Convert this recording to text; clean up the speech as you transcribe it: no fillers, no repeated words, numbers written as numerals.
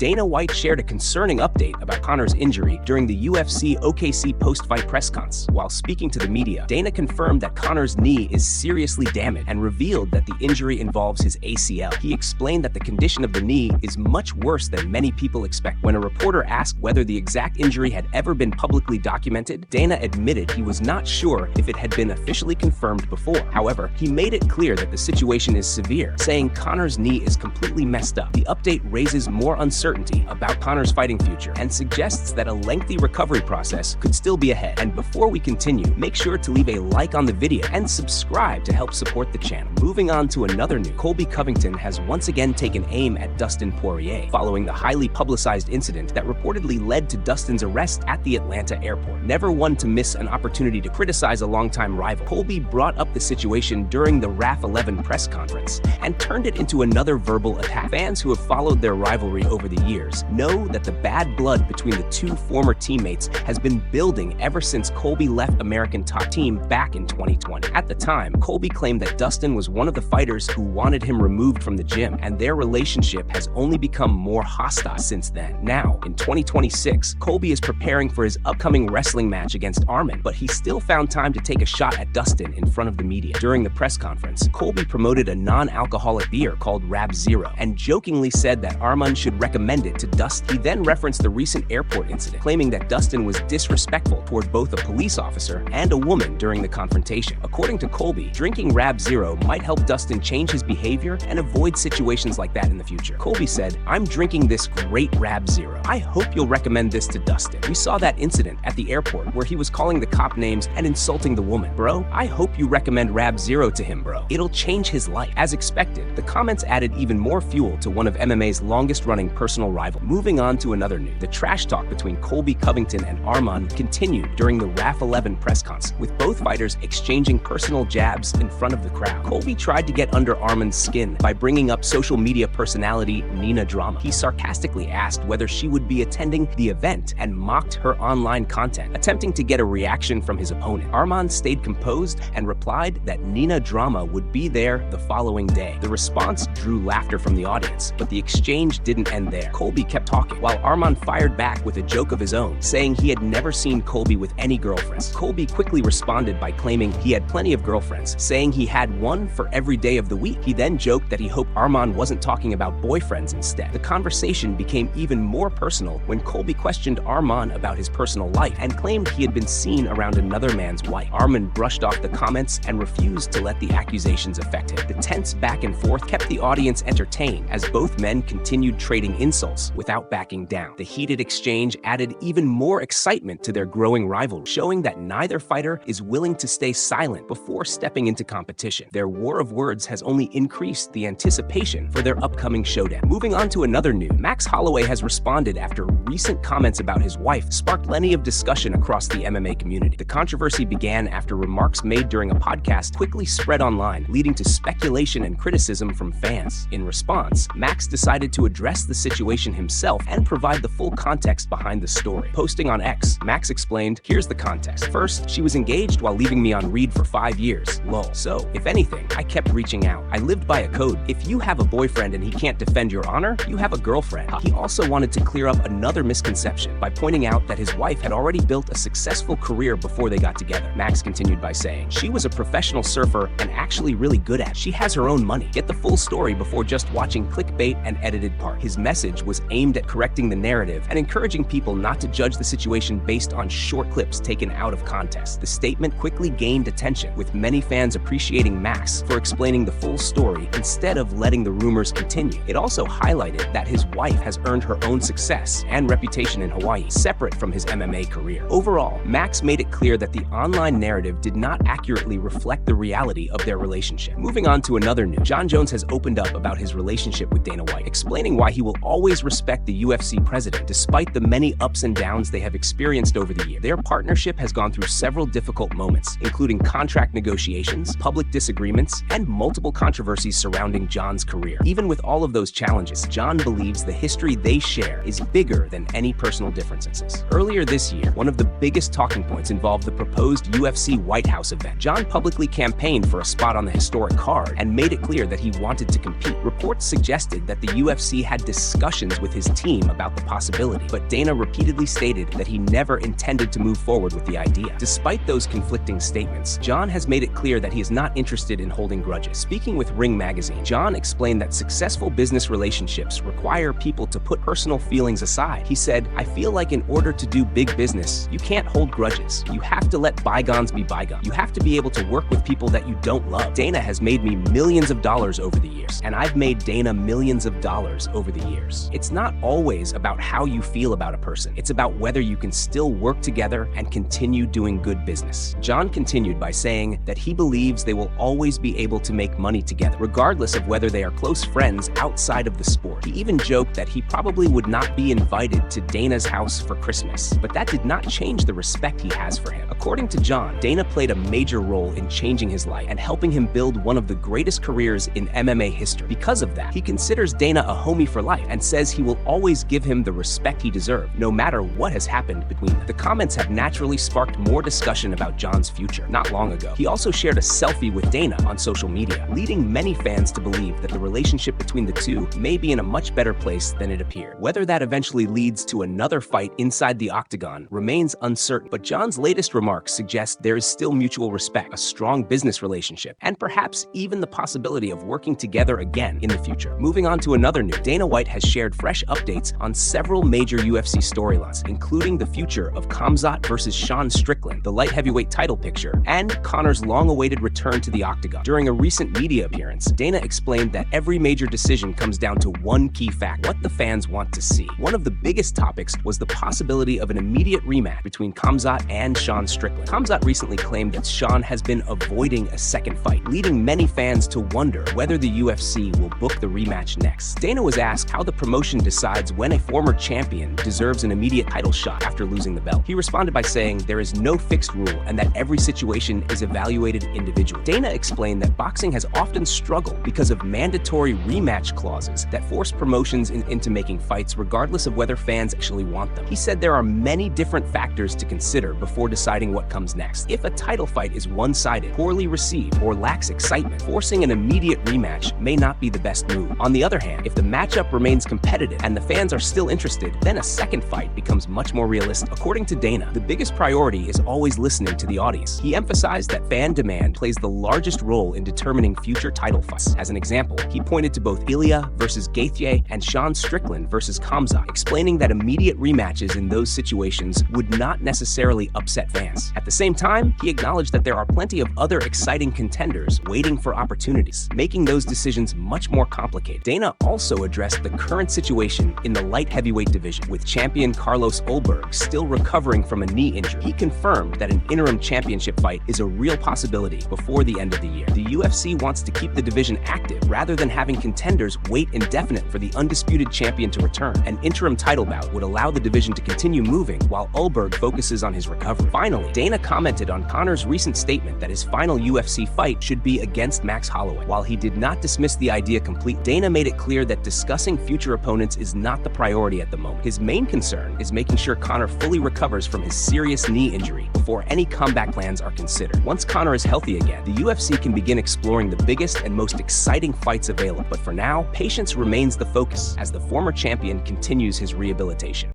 Dana White shared a concerning update about Conor's injury during the UFC OKC post-fight press conference. While speaking to the media, Dana confirmed that Conor's knee is seriously damaged and revealed that the injury involves his ACL. He explained that the condition of the knee is much worse than many people expect. When a reporter asked whether the exact injury had ever been publicly documented, Dana admitted he was not sure if it had been officially confirmed before. However, he made it clear that the situation is severe, saying Conor's knee is completely messed up. The update raises more uncertainty about Conor's fighting future and suggests that a lengthy recovery process could still be ahead. And before we continue, make sure to leave a like on the video and subscribe to help support the channel. Moving on to another news, Colby Covington has once again taken aim at Dustin Poirier following the highly publicized incident that reportedly led to Dustin's arrest at the Atlanta airport. Never one to miss an opportunity to criticize a longtime rival, Colby brought up the situation during the RAF 11 press conference and turned it into another verbal attack. Fans who have followed their rivalry over the years know that the bad blood between the two former teammates has been building ever since Colby left American Top Team back in 2020. At the time, Colby claimed that Dustin was one of the fighters who wanted him removed from the gym, and their relationship has only become more hostile since then. Now, in 2026, Colby is preparing for his upcoming wrestling match against Arman, but he still found time to take a shot at Dustin in front of the media. During the press conference, Colby promoted a non-alcoholic beer called Rab Zero and jokingly said that Arman should recommend it to Dustin. He then referenced the recent airport incident, claiming that Dustin was disrespectful toward both a police officer and a woman during the confrontation. According to Colby, drinking Rab Zero might help Dustin change his behavior and avoid situations like that in the future. Colby said, "I'm drinking this great Rab Zero. I hope you'll recommend this to Dustin. We saw that incident at the airport where he was calling the cop names and insulting the woman. Bro, I hope you recommend Rab Zero to him, bro. It'll change his life." As expected, the comments added even more fuel to one of MMA's longest-running personal rivals. Moving on to another news, the trash talk between Colby Covington and Arman continued during the RAF 11 press conference, with both fighters exchanging personal jabs in front of the crowd. Colby tried to get under Arman's skin by bringing up social media personality Nina Drama. He sarcastically asked whether she would be attending the event and mocked her online content, attempting to get a reaction from his opponent. Arman stayed composed and replied that Nina Drama would be there the following day. The response drew laughter from the audience, but the exchange didn't end there. Colby kept talking, while Arman fired back with a joke of his own, saying he had never seen Colby with any girlfriends. Colby quickly responded by claiming he had plenty of girlfriends, saying he had one for every day of the week. He then joked that he hoped Arman wasn't talking about boyfriends instead. The conversation became even more personal when Colby questioned Arman about his personal life and claimed he had been seen around another man's wife. Arman brushed off the comments and refused to let the accusations affect him. The tense back and forth kept the audience entertained as both men continued trading insults without backing down. The heated exchange added even more excitement to their growing rivalry, showing that neither fighter is willing to stay silent before stepping into competition. Their war of words has only increased the anticipation for their upcoming showdown. Moving on to another news, Max Holloway has responded after recent comments about his wife sparked plenty of discussion across the MMA community. The controversy began after remarks made during a podcast quickly spread online, leading to speculation and criticism from fans. In response, Max decided to address the situation himself and provide the full context behind the story. Posting on X, Max explained, "Here's the context. First, she was engaged while leaving me on read for 5 years. Lol. So, if anything, I kept reaching out. I lived by a code. If you have a boyfriend and he can't defend your honor, you have a girlfriend." He also wanted to clear up another misconception by pointing out that his wife had already built a successful career before they got together. Max continued by saying, "She was a professional surfer and actually really good at it. She has her own money. Get the full story before just watching clickbait and edited part." His message was aimed at correcting the narrative and encouraging people not to judge the situation based on short clips taken out of context. The statement quickly gained attention, with many fans appreciating Max for explaining the full story instead of letting the rumors continue. It also highlighted that his wife has earned her own success and reputation in Hawaii, separate from his MMA career. Overall, Max made it clear that the online narrative did not accurately reflect the reality of their relationship. Moving on to another news, Jon Jones has opened up about his relationship with Dana White, explaining why he will always respect the UFC president despite the many ups and downs they have experienced over the years. Their partnership has gone through several difficult moments, including contract negotiations, public disagreements, and multiple controversies surrounding Jon's career. Even with all of those challenges, Jon believes the history they share is bigger than any personal differences. Earlier this year, one of the biggest talking points involved the proposed UFC White House event. Jon publicly campaigned for a spot on the historic card and made it clear that he wanted to compete. Reports suggested that the UFC had discussed discussions with his team about the possibility, but Dana repeatedly stated that he never intended to move forward with the idea. Despite those conflicting statements, John has made it clear that he is not interested in holding grudges. Speaking with Ring Magazine, John explained that successful business relationships require people to put personal feelings aside. He said, "I feel like in order to do big business, you can't hold grudges. You have to let bygones be bygones. You have to be able to work with people that you don't love. Dana has made me millions of dollars over the years, and I've made Dana millions of dollars over the years. It's not always about how you feel about a person. It's about whether you can still work together and continue doing good business." John continued by saying that he believes they will always be able to make money together, regardless of whether they are close friends outside of the sport. He even joked that he probably would not be invited to Dana's house for Christmas, but that did not change the respect he has for him. According to John, Dana played a major role in changing his life and helping him build one of the greatest careers in MMA history. Because of that, he considers Dana a homie for life and says he will always give him the respect he deserved, no matter what has happened between them. The comments have naturally sparked more discussion about John's future. Not long ago, he also shared a selfie with Dana on social media, leading many fans to believe that the relationship between the two may be in a much better place than it appeared. Whether that eventually leads to another fight inside the Octagon remains uncertain, but John's latest remarks suggest there is still mutual respect, a strong business relationship, and perhaps even the possibility of working together again in the future. Moving on to another news, Dana White has shared fresh updates on several major UFC storylines, including the future of Khamzat versus Strickland, the light heavyweight title picture, and Conor's long-awaited return to the Octagon. During a recent media appearance, Dana explained that every major decision comes down to one key fact: what the fans want to see. One of the biggest topics was the possibility of an immediate rematch between Khamzat and Strickland. Khamzat recently claimed that Sean has been avoiding a second fight, leading many fans to wonder whether the UFC will book the rematch next. Dana was asked how the promotion decides when a former champion deserves an immediate title shot after losing the belt. He responded by saying there is no fixed rule and that every situation is evaluated individually. Dana explained that boxing has often struggled because of mandatory rematch clauses that force promotions into making fights regardless of whether fans actually want them. He said there are many different factors to consider before deciding what comes next. If a title fight is one-sided, poorly received, or lacks excitement, forcing an immediate rematch may not be the best move. On the other hand, if the matchup remains competitive and the fans are still interested, then a second fight becomes much more realistic. According to Dana, the biggest priority is always listening to the audience. He emphasized that fan demand plays the largest role in determining future title fights. As an example, he pointed to both Ilya versus Gaethje and Strickland versus Khamzat, explaining that immediate rematches in those situations would not necessarily upset fans. At the same time, he acknowledged that there are plenty of other exciting contenders waiting for opportunities, making those decisions much more complicated. Dana also addressed the current situation in the light heavyweight division, with champion Carlos Ulberg still recovering from a knee injury. He confirmed that an interim championship fight is a real possibility before the end of the year. The UFC wants to keep the division active rather than having contenders wait indefinite for the undisputed champion to return. An interim title bout would allow the division to continue moving while Ulberg focuses on his recovery. Finally, Dana commented on Conor's recent statement that his final UFC fight should be against Max Holloway. While he did not dismiss the idea completely, Dana made it clear that discussing future opponents is not the priority at the moment. His main concern is making sure Conor fully recovers from his serious knee injury before any comeback plans are considered. Once Conor is healthy again, the UFC can begin exploring the biggest and most exciting fights available. But for now, patience remains the focus as the former champion continues his rehabilitation.